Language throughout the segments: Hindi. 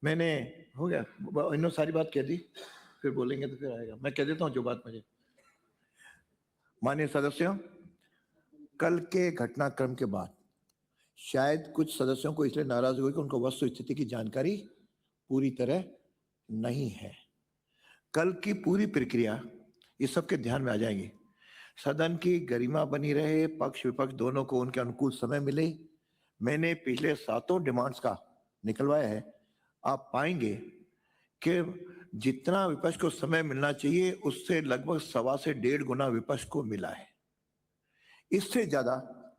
मैंने हो गया, इन्होंने सारी बात कह दी, फिर बोलेंगे तो फिर आएगा। मैं कह देता हूँ जो बात मुझे। माननीय सदस्यों, कल के घटनाक्रम के बाद शायद कुछ सदस्यों को इसलिए नाराज हुए कि उनको वस्तु स्थिति की जानकारी पूरी तरह नहीं है। कल की पूरी प्रक्रिया इस सबके ध्यान में आ जाएगी। सदन की गरिमा बनी रहे, पक्ष विपक्ष दोनों को उनके अनुकूल समय मिले। मैंने पिछले 7 डिमांड्स का निकलवाया है। आप पाएंगे कि जितना विपक्ष को समय मिलना चाहिए उससे लगभग 1.25 से 1.5 गुना विपक्ष को मिला है। इससे ज्यादा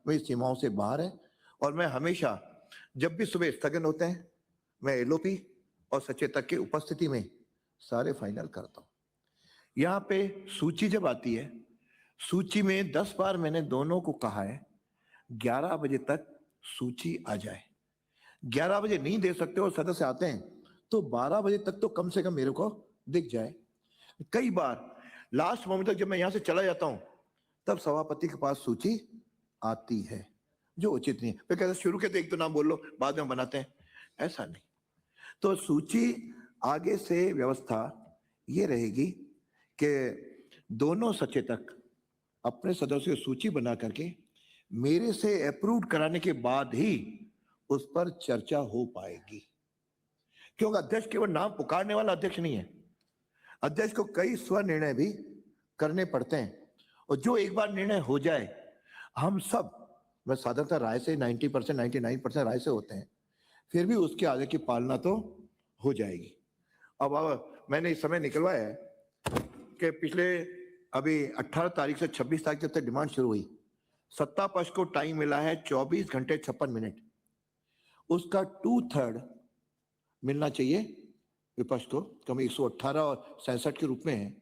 मेरी सीमाओं से बाहर है। और मैं हमेशा जब भी सुबह स्थगन होते हैं, मैं एलओपी और सचेतक की उपस्थिति में सारे फाइनल करता हूं। यहाँ पे सूची जब आती है, सूची में 10 बार मैंने दोनों को कहा है 11 बजे तक सूची आ जाए। 11 बजे नहीं दे सकते और सदस्य आते हैं तो 12 बजे तक तो कम से कम मेरे को दिख जाए। कई बार लास्ट मोमेंट तक जब मैं यहां से चला जाता हूं तब सभापति के पास सूची आती है, जो उचित नहीं है। फिर कहते शुरू के तो एक तो नाम बोल लो, बाद में बनाते हैं, ऐसा नहीं। तो सूची आगे से व्यवस्था ये रहेगी कि दोनों सचेतक अपने सदस्यों की सूची बना करके मेरे से अप्रूव कराने के बाद ही उस पर चर्चा हो पाएगी। क्योंकि अध्यक्ष केवल नाम पुकारने वाला अध्यक्ष नहीं है। अध्यक्ष को कई स्वनिर्णय भी करने पड़ते हैं और जो एक बार निर्णय हो जाए, हम सब, मैं साधारणतः राय से 90% 99% राय से होते हैं, फिर भी उसके आगे की पालना तो हो जाएगी। अब मैंने इस समय निकलवाया है कि पिछले अभी 18 तारीख से 26 तारीख तक डिमांड शुरू हुई। सत्ता पक्ष को टाइम मिला है 24 घंटे 56 मिनट। उसका 2/3 मिलना चाहिए विपक्ष को, कम 118 और 67 के रूप में है।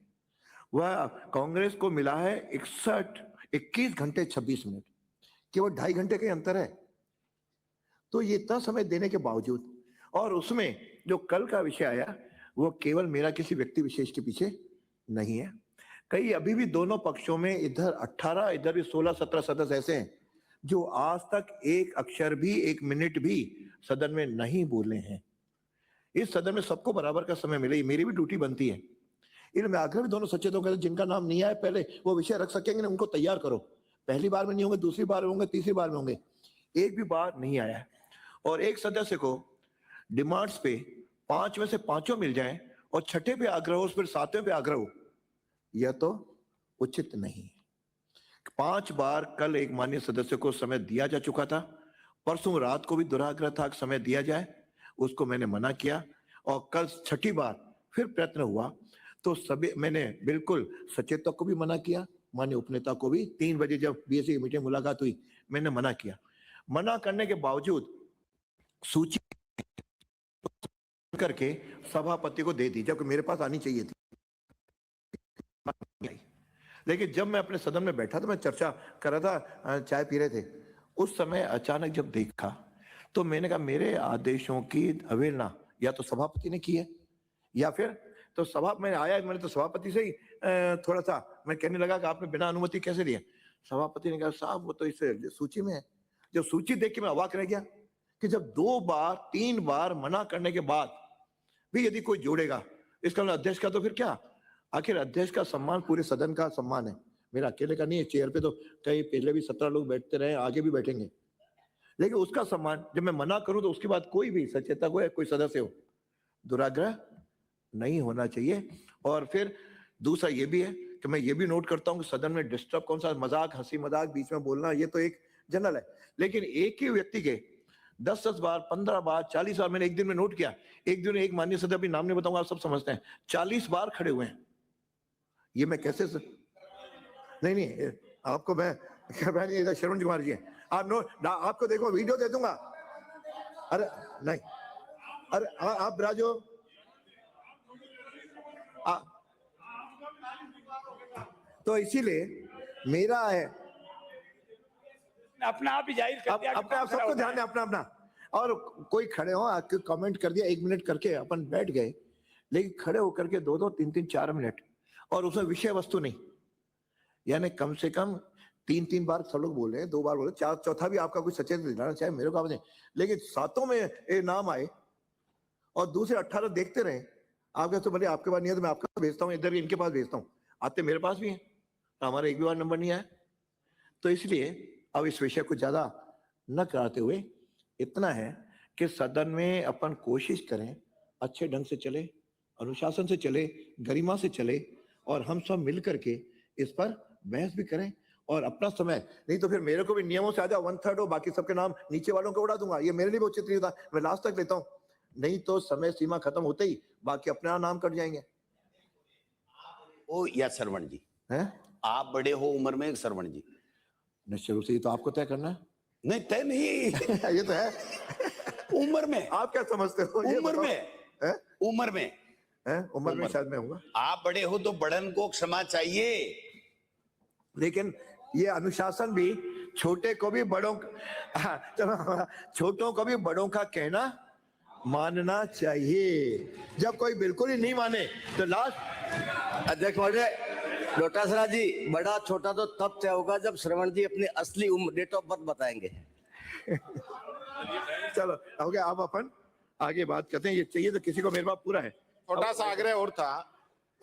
वह कांग्रेस को मिला है 21 घंटे 26 मिनट, केवल 2.5 घंटे का अंतर है। तो ये इतना समय देने के बावजूद, और उसमें जो कल का विषय आया वो केवल मेरा किसी व्यक्ति विशेष के पीछे नहीं है। कई अभी भी दोनों पक्षों में इधर 18 इधर भी 16-17 सदस्य ऐसे हैं जो आज तक एक अक्षर भी, एक मिनट भी सदन में नहीं बोले हैं। इस सदन में सबको बराबर का समय मिले, मेरी भी ड्यूटी बनती है। इसलिए मैं आग्रह भी दोनों सचेतों का, जिनका नाम नहीं आया पहले वो विषय रख सकेंगे ना, उनको तैयार करो। पहली बार में नहीं होंगे, दूसरी बार में होंगे, तीसरी बार में होंगे। एक भी बार नहीं आया है। और एक सदस्य को डिमांड्स पे 5 में से 5 मिल जाए और 6ठे पे आग्रह हो, फिर 7वें पे आग्रह हो, यह तो उचित नहीं है। 5 बार कल एक माननीय सदस्य को समय दिया जा चुका था। परसों रात को भी दुराग्रह था समय दिया जाए, उसको मैंने मना किया। और कल 6ठी बार फिर प्रयत्न हुआ तो सभी, मैंने बिल्कुल सचेतक को भी मना किया, माननीय उपनेता को भी। 3 बजे जब बीएससी की मीटिंग मुलाकात हुई, मैंने मना किया। मना करने के बावजूद सूची करके सभापति को दे दी, जबकि मेरे पास आनी चाहिए थी। लेकिन जब मैं अपने सदन में बैठा तो मैं चर्चा कर रहा था, चाय पी रहे थे, उस समय अचानक जब देखा तो मैंने कहा मेरे आदेशों की अवहेलना या तो सभापति ने की है या फिर तो मैंने आया, मैंने तो सभापति से ही थोड़ा सा मैं कहने लगा कि आपने बिना अनुमति कैसे दिया। सभापति ने कहा साहब वो तो इस सूची में है। जब सूची देख के मैं अवाक रह गया कि जब 2 बार 3 बार मना करने के बाद भी यदि कोई जोड़ेगा, इसका मतलब अध्यक्ष का तो फिर क्या? आखिर अध्यक्ष का सम्मान पूरे सदन का सम्मान है, मेरा अकेले का नहीं है। चेयर पे तो कई पहले भी 17 लोग बैठते रहे, आगे भी बैठेंगे, लेकिन उसका सम्मान जब मैं मना करूं तो उसके बाद कोई भी सचेतक हो या कोई सदस्य हो, दुराग्रह नहीं होना चाहिए। और फिर दूसरा ये भी है कि मैं ये भी नोट करता हूं कि सदन में डिस्टर्ब कौन सा, मजाक, हंसी मजाक बीच में बोलना, ये तो एक जनरल है। लेकिन एक ही व्यक्ति के 10-10 बार, 15 बार, 40 बार, मैंने एक दिन में नोट किया, एक दिन एक माननीय सदस्य, अभी नाम नहीं बताऊंगा, आप सब समझते हैं, 40 बार खड़े हुए हैं। ये मैं कैसे नहीं, आपको मैं श्रवण कुमार जी हैं, आपको देखो वीडियो दे दूंगा। अरे नहीं, अरे आप राजो, तो इसीलिए मेरा है अपना आप ही जाहिर कर दिया, अपने आप सबको ध्यान है अपना अपना। और कोई खड़े हो आके कमेंट कर दिया, 1 मिनट करके अपन बैठ गए, लेकिन खड़े होकर के 2-2, 3-3, 4 मिनट, और उसमें विषय वस्तु नहीं, यानी कम से कम 3-3 बार सब लोग बोल रहे हैं, 2 बार बोले, चौथा भी आपका कुछ सचेत दिलाना चाहे मेरे को, आपने, लेकिन 7 में नाम आए और दूसरे 18 देखते रहे। आप कहते भले आपके पास नहीं है तो मैं आपके भेजता हूँ, इधर इनके पास भेजता हूँ, आते मेरे पास भी हैं, तो हमारा एक भी बार नंबर नहीं आया। तो इसलिए अब इस विषय को ज्यादा न कराते हुए इतना है कि सदन में अपन कोशिश करें अच्छे ढंग से चले, अनुशासन से चले, गरिमा से चले, और हम सब मिल करके इस पर बहस भी करें और अपना समय, नहीं तो फिर मेरे को भी नियमों से आ जाओ 1/3 हो, बाकी सबके नाम नीचे वालों को उड़ा दूंगा, ये मेरे लिए भी उचित नहीं होता, मैं लास्ट तक लेता हूँ, नहीं तो समय सीमा खत्म होते ही बाकी अपने नाम कट जाएंगे। ओ या सरवण जी हैं? आप बड़े हो उम्र में सरवण जी? निश्चित रूप से ये तो आपको तय करना है। नहीं तय नहीं ये तो है। उम्र में आप क्या समझते हो? उम्र में है? उम्र में उम्र में शायद मैं हूँगा। आप बड़े हो तो बड़न को क्षमा चाहिए, लेकिन ये अनुशासन भी छोटे को भी बड़ों चलो छोटों को भी बड़ों का कहना मानना चाहिए। जब कोई बिल्कुल ही नहीं माने तो लास्ट। अध्यक्ष महोदय, डोटासरा जी, बड़ा छोटा तो तब तय होगा जब श्रवण जी अपनी असली उम्र, डेट ऑफ बर्थ बताएंगे। चलो हो गया, अब अपन आगे बात करते हैं। ये चाहिए तो किसी को मेरे पास पूरा है। छोटा सा आग्रह और था,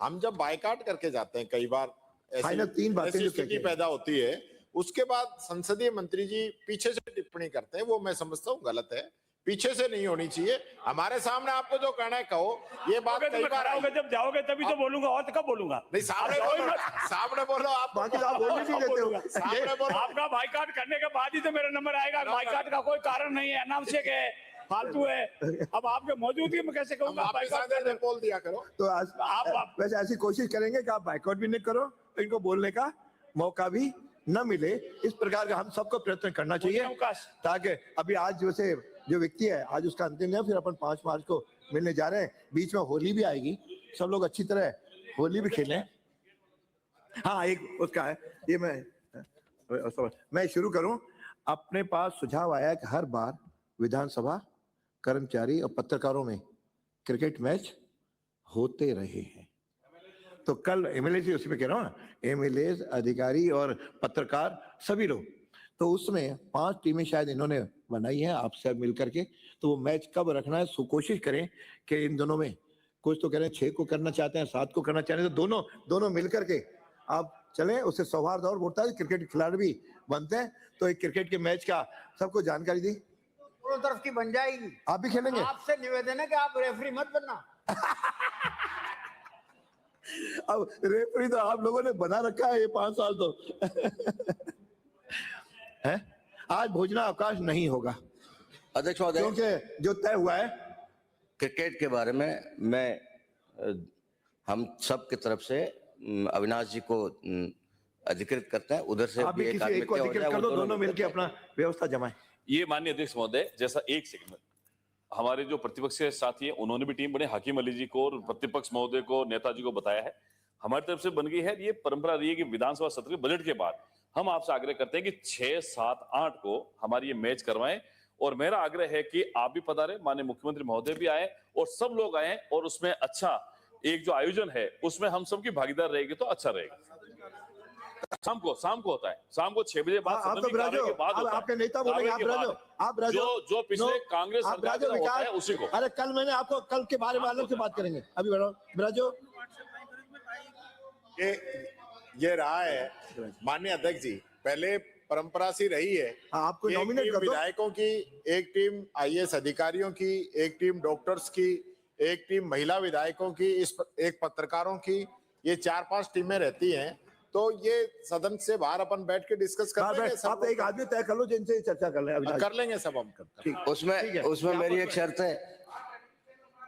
हम जब बायकाट करके जाते हैं कई बार फाइनल 3 बातें ऐसी जो स्थिति कहते हैं। पैदा होती है, उसके बाद संसदीय मंत्री जी पीछे से टिप्पणी करते हैं, वो मैं समझता हूँ गलत है, पीछे से नहीं होनी चाहिए। हमारे सामने आपको जो कहना है कहो। ये बात कई बार आई। जब जाओगे तभी तो बोलूंगा, और कब बोलूंगा? नहीं, सामने बोलो, सामने बोलो आप। बाकी आप बोलने नहीं देते हो। सामने बोलो। आपका बाइकाट करने के बाद ही तो मेरा नंबर आएगा। बाइकाट का कोई कारण नहीं है, अनावश्यक है, फालतू है। अब आपके मौजूदगी में कैसे कहूंगा आपके बाइकाट साथ बोल दिया करो। तो आज आप वैसे ऐसी कोशिश करेंगे कि आप बाइकआउट भी नहीं करो, इनको बोलने का मौका भी न मिले। इस प्रकार का हम सबको प्रयत्न करना चाहिए, अवकाश। ताकि अभी आज जैसे जो व्यक्ति है आज उसका अंतिम है, फिर अपन 5 मार्च को मिलने जा रहे हैं। बीच में होली भी आएगी, सब लोग अच्छी तरह होली भी खेलें। हाँ, एक उसका है, ये मैं शुरू करूं। अपने पास सुझाव आया कि हर बार विधानसभा कर्मचारी और पत्रकारों में क्रिकेट मैच होते रहे हैं, तो कल एमएलए जी, उसी में कह रहा हूँ ना, एमएलए, अधिकारी और पत्रकार सभी लोग, तो उसमें 5 टीमें शायद इन्होंने बनाई हैं आपसे मिलकर के। तो वो मैच कब रखना है, सो कोशिश करें कि इन दोनों में, कुछ तो कह रहे हैं 6 को करना चाहते हैं, 7 को करना चाहते हैं, तो दोनों मिलकर के आप चलें, उससे सौहार्द और बढ़ता है, क्रिकेट खिलाड़ी भी बनते हैं। तो एक क्रिकेट के मैच का सबको जानकारी दी, दोनों तरफ की बन जाएगी। आप भी खेलेंगे? आपसे निवेदन है कि आप रेफरी मत बनना। अब रेफरी तो आप लोगों ने बना रखा है ये 5 साल तो है। आज भोजनावकाश नहीं होगा अध्यक्ष महोदय, क्योंकि जो तय हुआ है क्रिकेट के बारे में मैं हम सब की तरफ से अविनाश जी को अधिकृत करते हैं, उधर से आप भी भी एक किसी आदमी एक को तय हो अधिकृत जाए, कर वो दो, दोनों मिलकर मिलकर अपना व्यवस्था जमाएं। ये माननीय अध्यक्ष महोदय, जैसा एक सेकंड में हमारे जो प्रतिपक्ष के साथी हैं उन्होंने भी टीम बने, हाकिम अली जी को और प्रतिपक्ष महोदय को, नेताजी को बताया है, हमारी तरफ से बन गई है। ये परंपरा रही है कि विधानसभा सत्र के बजट के बाद हम आपसे आग्रह करते हैं कि 6, 7, 8 को हमारी ये मैच करवाएं। और मेरा आग्रह है कि आप भी पधारें, माननीय मुख्यमंत्री महोदय भी आए और सब लोग आए, और उसमें अच्छा एक जो आयोजन है उसमें हम सबकी भागीदार रहेगी तो अच्छा रहेगा। शाम को होता है, शाम को 6 बजे बाद आप सदन तो की कार्रवाई बिराजो, के बाद होता है। आपके नेता बोलेंगे, आप कार्रवाई के बिराजो, बाद। आप बिराजो। जो पिछले कांग्रेस आप सरकार बिराजो में होता है विकास। उसी को। अरे कल मैंने आपको कल के बारे में अलग से बात करेंगे, अभी बिराजो। ये रहा है माननीय अध्यक्ष जी, पहले परंपरा सी रही है। आपको एक नॉमिनेट टीम कर दो। विधायकों की, एक टीम आईएएस अधिकारियों की, एक टीम डॉक्टर्स की, एक टीम महिला विधायकों की, एक पत्रकारों की, ये 4-5 टीमें रहती हैं। तो ये सदन से बाहर अपन बैठ के डिस्कस कर लेंगे। आप एक आदमी तय कर लो जिनसे चर्चा कर ले, कर लेंगे सब हम करते हैं। उसमें मेरी एक शर्त है,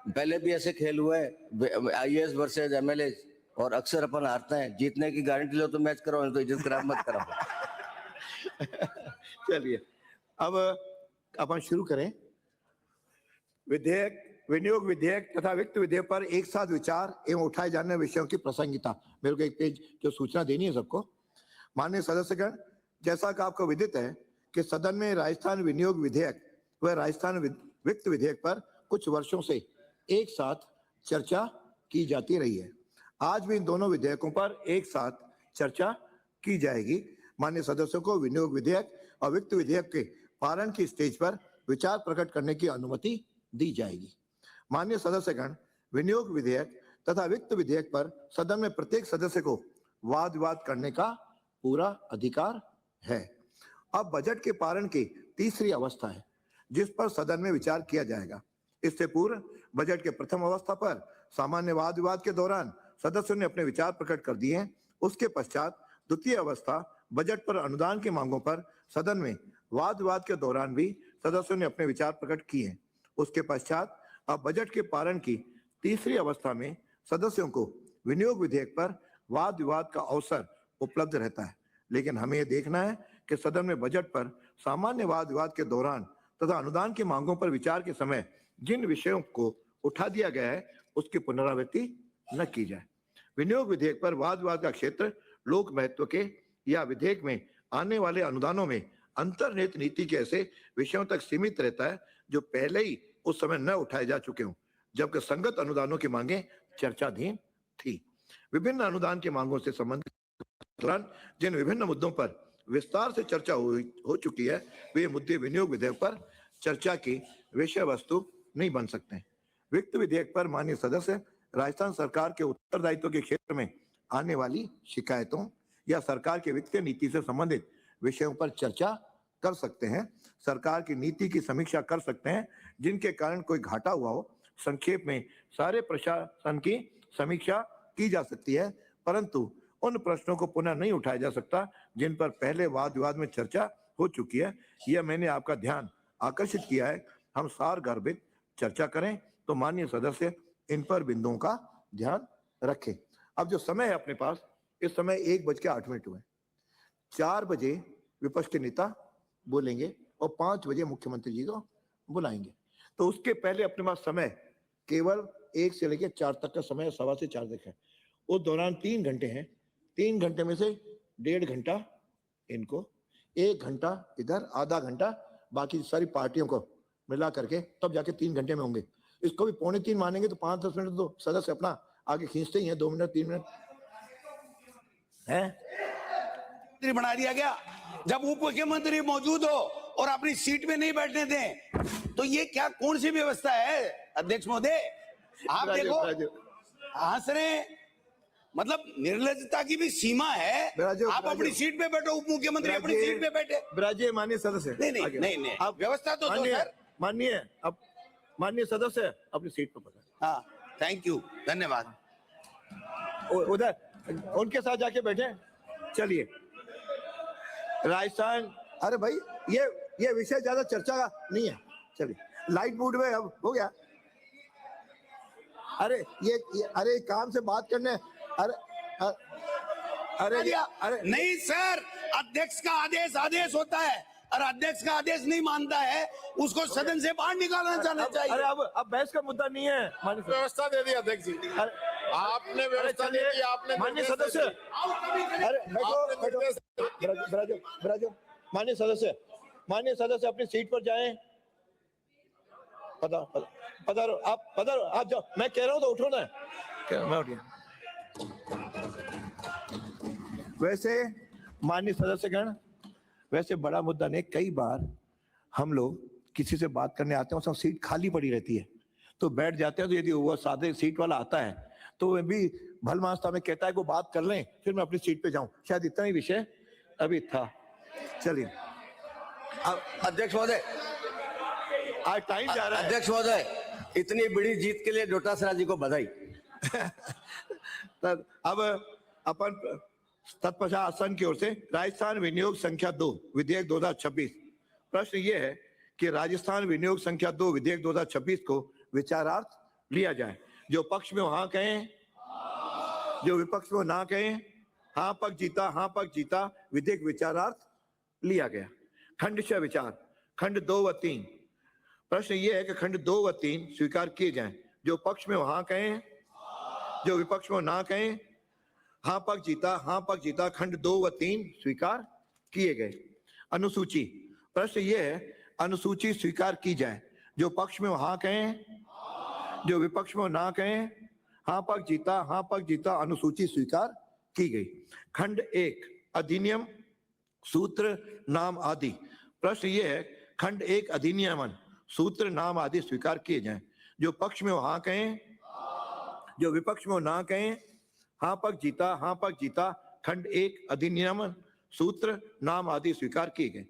पहले भी ऐसे खेल हुए हैं आईएएस वर्सेस एमएलए, और अक्सर अपन हारते हैं। जीतने की गारंटी लो तो मैच कराओ, नहीं तो इज्जत खराब मत कराओ। चलिए अब अपन शुरू करें। विनियोग विधेयक तथा वित्त विधेयक पर एक साथ विचार एवं उठाए जाने विषयों की प्रासंगिकता। मेरे को एक पेज जो सूचना देनी है सबको। माननीय सदस्यगण, जैसा कि आपको विदित है कि सदन में राजस्थान विनियोग विधेयक व राजस्थान वित्त विधेयक पर कुछ वर्षों से एक साथ चर्चा की जाती रही है। आज भी इन दोनों विधेयकों पर एक साथ चर्चा की जाएगी। माननीय सदस्यों को विनियोग विधेयक और वित्त विधेयक के पारण की स्टेज पर विचार प्रकट करने की अनुमति दी जाएगी। माननीय सदस्यगण, विनियोग विधेयक तथा वित्त विधेयक पर सदन में प्रत्येक सदस्य को वाद विवाद करने का पूरा अधिकार है। अब बजट के पारण की तीसरी अवस्था है जिस पर सदन में विचार किया जाएगा। इससे पूर्व बजट के प्रथम अवस्था पर सामान्य वाद विवाद के दौरान सदस्यों ने अपने विचार प्रकट कर दिए हैं। उसके पश्चात द्वितीय अवस्था बजट पर अनुदान की मांगों पर सदन में वाद विवाद के दौरान भी सदस्यों ने अपने विचार प्रकट किए हैं। उसके पश्चात अब बजट के पारण की तीसरी अवस्था में सदस्यों को विनियोग विधेयक पर वाद विवाद का अवसर उपलब्ध रहता है। लेकिन हमें यह देखना है कि सदन में बजट पर सामान्य वाद विवाद के दौरान तथा अनुदान की मांगों पर विचार के समय जिन विषयों को उठा दिया गया है उसकी पुनरावृत्ति न की जाए। विनियोग विधेयक पर वाद विवाद का क्षेत्र लोक महत्व के या विधेयक में आने वाले अनुदानों में अंतर्निहित नीति के ऐसे विषयों तक सीमित रहता है जो पहले ही उस समय न उठाए जा चुके हों, जबकि संगत अनुदानों की मांगे चर्चाधीन थी। विभिन्न अनुदान की मांगों से संबंधित दौरान जिन विभिन्न मुद्दों पर विस्तार से चर्चा हो चुकी है वे मुद्दे विनियोग विधेयक पर चर्चा की विषय वस्तु नहीं बन सकते हैं। वित्त विधेयक पर माननीय सदस्य राजस्थान सरकार के उत्तरदायित्व के क्षेत्र में आने वाली शिकायतों या सरकार की वित्तीय नीति से संबंधित विषयों पर चर्चा कर सकते हैं। सरकार की नीति की समीक्षा कर सकते हैं जिनके कारण कोई घाटा हुआ हो। संक्षेप में सारे प्रशासन की समीक्षा की जा सकती है, परंतु उन प्रश्नों को पुनः नहीं उठाया जा सकता जिन पर पहले वाद विवाद में चर्चा हो चुकी है। यह मैंने आपका ध्यान आकर्षित किया है। हम सार गर्भित चर्चा करें तो माननीय सदस्य इन पर बिंदुओं का ध्यान रखें। अब जो समय है अपने पास, इस समय 1:08 हुए। 4 बजे विपक्ष के नेता बोलेंगे और 5 बजे मुख्यमंत्री जी को बुलाएंगे। तो उसके पहले अपने पास समय केवल 1 से लेकर 4 तक का समय, 1:15 से 4 तक है। उस दौरान 3 घंटे हैं। 3 घंटे में से 1.5 घंटा इनको, 1 घंटा इधर, आधा घंटा बाकी सारी पार्टियों को मिला करके, तब जाके 3 घंटे में होंगे। इसको भी 2:45 मानेंगे तो 5-10 मिनट तो सदस्य अपना आगे खींचते ही हैं। 2 मिनट 3 मिनट है। बना दिया गया जब उप मुख्यमंत्री मौजूद हो और अपनी सीट में नहीं बैठने दें, तो ये क्या, कौन सी व्यवस्था है अध्यक्ष महोदय? आप देखो हंस रहे, मतलब निर्लजता की भी सीमा है। आप अपनी सीट पे बैठो, उप मुख्यमंत्री अपनी सीट पे बैठे। ब्राजे माननीय सदस्य, नहीं, आप व्यवस्था तो दो सर। माननीय, अब माननीय सदस्य अपनी सीट पर बैठे। हाँ, थैंक यू, धन्यवाद। उधर उनके साथ जाके बैठे। चलिए, राजस्थान, अरे भाई ये विषय ज्यादा चर्चा का नहीं है। चलिए, लाइट मूड में अब हो गया। अरे अरे काम से बात करने, अरे नहीं सर, अध्यक्ष का आदेश आदेश होता है और अध्यक्ष का आदेश नहीं मानता है उसको सदन से बाहर निकालना चाहना चाहिए। अरे अब बहस का मुद्दा नहीं है। व्यवस्था दे दी अध्यक्ष जी, आपने व्यवस्था दे दी, आपने माननीय सदस्य, अरे बैठो, माननीय सदस्य अपनी सीट पर जाएं। पधारो, आप जाओ। मैं कह रहा हूं तो उठो ना। मैं उठ गया। वैसे माननीय सदस्यगण, वैसे बड़ा मुद्दा नहीं। कई बार हम लोग किसी से बात करने आते हैं, उसमें सीट खाली पड़ी रहती है तो बैठ जाते हैं। तो यदि वो सादे सीट वाला आता है तो वह भी भलमानता में कहता है को बात कर लें, फिर मैं अपनी सीट पे जाऊं। शायद इतना ही विषय अभी था। चलिए, अध्यक्ष महोदय, आज टाइम जा रहा है। अध्यक्ष महोदय, इतनी बड़ी जीत के लिए डोटासरा जी को बधाई। अब अपन तत्पश्चात आसन की ओर से राजस्थान विनियोग संख्या 2 विधेयक 2026। प्रश्न ये है कि राजस्थान विनियोग संख्या 2 विधेयक 2026 को विचारार्थ लिया जाए। जो पक्ष में हाँ कहें, जो विपक्ष में ना कहें। हाँ पक्ष जीता, विधेयक विचारार्थ लिया गया। खंड 6 विचार, खंड 2 व 3। प्रश्न ये है कि खंड 2 व 3 स्वीकार किए जाएं। जो पक्ष में हाँ कहें, जो विपक्ष में ना कहें। हाँ पक्ष जीता, खंड 2 व 3 स्वीकार किए गए। अनुसूची, प्रश्न ये है अनुसूची स्वीकार की जाए। जो पक्ष में हाँ कहें, जो विपक्ष में ना कहें। हाँ पक्ष जीता, अनुसूची स्वीकार की गई। खंड 1 अधिनियम, सूत्र, नाम आदि। प्रश्न ये है खंड 1 अधिनियमन, सूत्र, नाम आदि स्वीकार किए जाएं। जो पक्ष में हो हाँ कहें, जो विपक्ष में हो ना कहें। हाँ पक्ष जीता, हाँ पक्ष जीता। खंड 1 अधिनियम सूत्र नाम आदि स्वीकार किए गए।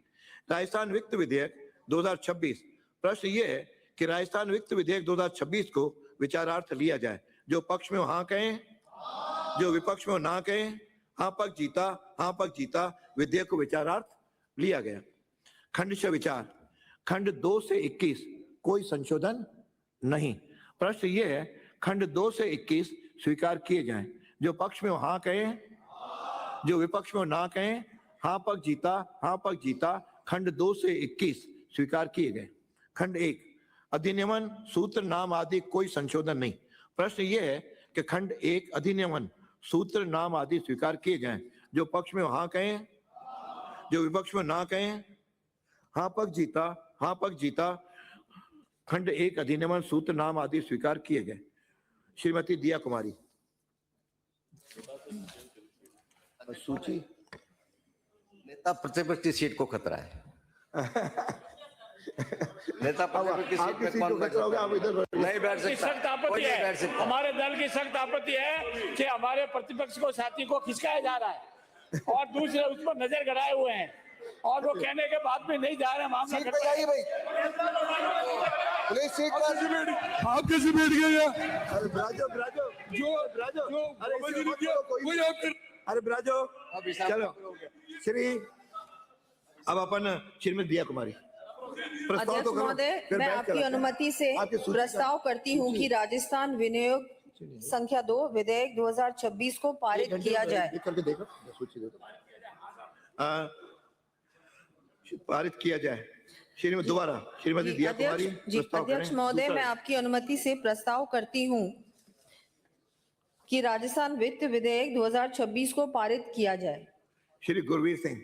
राजस्थान वित्त विधेयक 2026। प्रश्न ये है कि राजस्थान वित्त विधेयक 2026 को विचारार्थ लिया जाए। जो पक्ष में हो हाँ कहें, जो विपक्ष में हो ना कहें। हाँ पक्ष जीता, हाँ पक्ष जीता। विधेयक को विचारार्थ लिया गया। खंड से विचार। खंड 2 से 21 कोई संशोधन नहीं। प्रश्न ये है खंड 2 से 21 स्वीकार किए जाएं। जो पक्ष में हो हाँ कहें, जो विपक्ष में हो ना कहें। हाँ पक्ष जीता, हाँ पक्ष जीता। खंड 2 से 21 स्वीकार किए गए। खंड 1 अधिनियमन सूत्र नाम आदि कोई संशोधन नहीं। प्रश्न ये है कि खंड 1 अधिनियमन सूत्र नाम आदि स्वीकार किए जाएं। जो पक्ष में हो हाँ कहें, जो विपक्ष में ना कहें। हाँ पक्ष जीता, हाँ पक्ष जीता। खंड 1 अधिनियमन सूत्र नाम आदि स्वीकार किए गए। श्रीमती दिया कुमारी। सूची नेता प्रतिपक्ष की सीट को खतरा है। नेता प्रतिपक्ष की सीट पे कौन बैठ सकता है? नहीं बैठ की सकता, सख्त आपत्ति कोई नहीं है। बैठ सकता। हमारे दल की सख्त आपत्ति है कि हमारे प्रतिपक्ष को साथी को खिसकाया जा रहा है और दूसरे उस पर नजर गड़ाए हुए हैं और वो कहने के बाद भी नहीं जा रहे हैं। मामला सीट पे जाइए भाई, प्लीज सीट पर। आप कैसे बैठ गए यार? अरे ब्राजो ब्राजो अरे अरे ब्राजो चलो। श्री अब अपन श्रीमती दिया कुमारी प्रस्ताव अध्यक्ष तो करो, महोदय, फिर मैं बैठ आपकी कर अनुमति से आपकी सूची प्रस्ताव करती हूं कि राजस्थान विनियोग संख्या 2 विधेयक 2026 को पारित किया जाए। लिख करके देखो, सूची देखो। पारित किया जाए। श्रीमती दोबारा श्रीमती दिया कुमारी प्रस्ताव करें। अध्यक्ष महोदय, मैं आपकी अनुमति से प्रस्ताव करती हूं कि राजस्थान वित्त विधेयक 2026 को पारित किया जाए। श्री गुरवीर सिंह।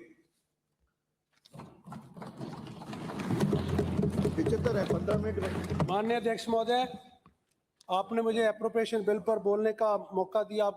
75 है, 15 मिनट में। माननीय अध्यक्ष महोदय, आपने मुझे एप्रोप्रिएशन बिल पर बोलने का मौका दिया। आपका